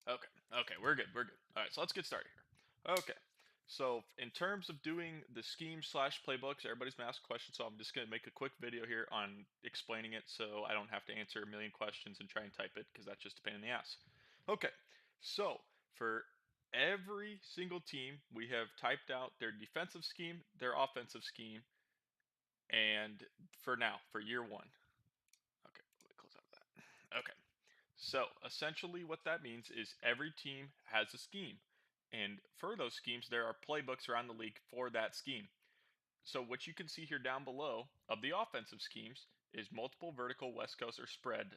Okay. Okay, we're good. We're good. All right, so let's get started here. Okay. So in terms of doing the scheme slash playbooks, everybody's gonna ask questions. So I'm just gonna make a quick video here on explaining it, so I don't have to answer a million questions and try and type it because that's just a pain in the ass. Okay. So for every single team, we have typed out their defensive scheme, their offensive scheme, and for now, for year one. Okay, let me close out of that. Okay. So essentially, what that means is every team has a scheme. And for those schemes, there are playbooks around the league for that scheme. So, what you can see here down below of the offensive schemes is multiple vertical, West Coast, or spread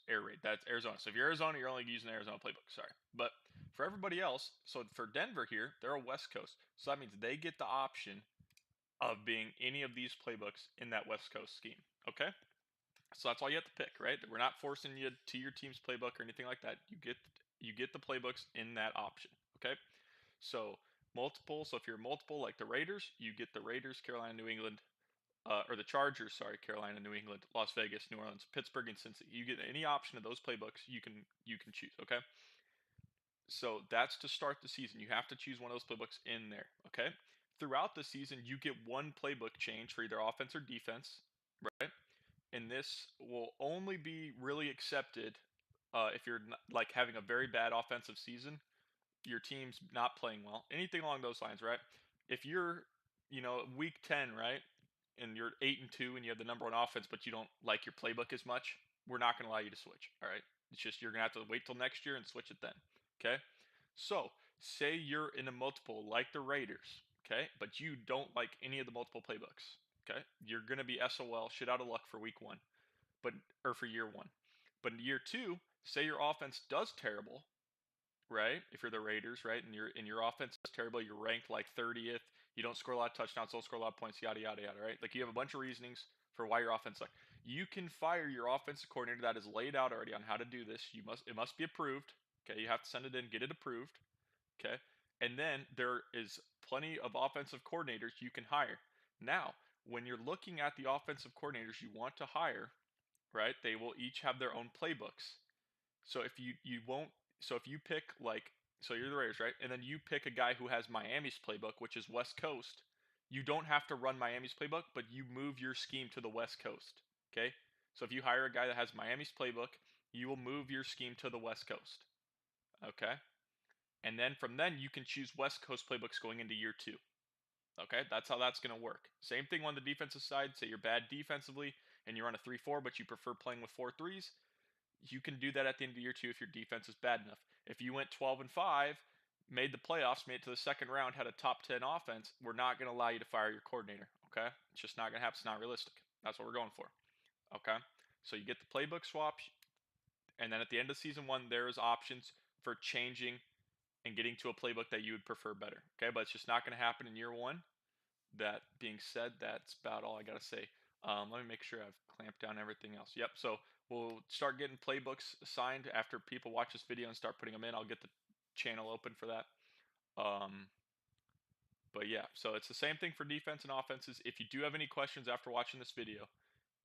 air raid. That's Arizona. So, if you're Arizona, you're only using the Arizona playbook. Sorry. But for everybody else, so for Denver here, they're a West Coast. So, that means they get the option of being any of these playbooks in that West Coast scheme. Okay? So that's all you have to pick, right? We're not forcing you to your team's playbook or anything like that. You get the playbooks in that option. Okay. So multiple. So if you're multiple, like the Raiders, you get the Raiders, Carolina, New England, or the Chargers. Sorry, Carolina, New England, Las Vegas, New Orleans, Pittsburgh, and Cincy. You get any option of those playbooks, you can choose. Okay. So that's to start the season. You have to choose one of those playbooks in there. Okay. Throughout the season, you get one playbook change for either offense or defense, right? And this will only be really accepted if you're like having a very bad offensive season, your team's not playing well, anything along those lines, right? If you're, week 10, right, and you're 8-2 and you have the number one offense, but you don't like your playbook as much, we're not going to allow you to switch. All right, it's just you're going to have to wait till next year and switch it then. Okay, so say you're in a multiple like the Raiders, okay, but you don't like any of the multiple playbooks. Okay, you're going to be SOL, shit out of luck for week one but or for year one. But in year two, say your offense does terrible, right? If you're the Raiders, right, and your offense is terrible, you're ranked like 30th, you don't score a lot of touchdowns, don't score a lot of points, yada yada yada, right? Like you have a bunch of reasonings for why your offense sucks. You can fire your offensive coordinator that is laid out already on how to do this. It must be approved. Okay, you have to send it in, get it approved. Okay. And then there is plenty of offensive coordinators you can hire. Now, when you're looking at the offensive coordinators you want to hire, right? They will each have their own playbooks. So if you pick like so you're the Raiders, right? And then you pick a guy who has Miami's playbook, which is West Coast. You don't have to run Miami's playbook, but you move your scheme to the West Coast. Okay? So if you hire a guy that has Miami's playbook, you will move your scheme to the West Coast. Okay? And then from then you can choose West Coast playbooks going into year 2. Okay, that's how that's going to work. Same thing on the defensive side. Say you're bad defensively and you're on a 3-4, but you prefer playing with 4-3s. You can do that at the end of year 2 if your defense is bad enough. If you went 12-5, made the playoffs, made it to the second round, had a top 10 offense, we're not going to allow you to fire your coordinator. Okay, it's just not going to happen. It's not realistic. That's what we're going for. Okay, so you get the playbook swap, and then at the end of season one, there's options for changing and getting to a playbook that you would prefer better. Okay, but it's just not going to happen in year one. That being said, that's about all I got to say. Let me make sure I've clamped down everything else. Yep. So we'll start getting playbooks assigned after people watch this video and start putting them in. I'll get the channel open for that. Um, but yeah, so it's the same thing for defense and offenses. If you do have any questions after watching this video,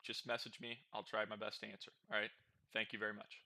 just message me. I'll try my best to answer. All right. Thank you very much.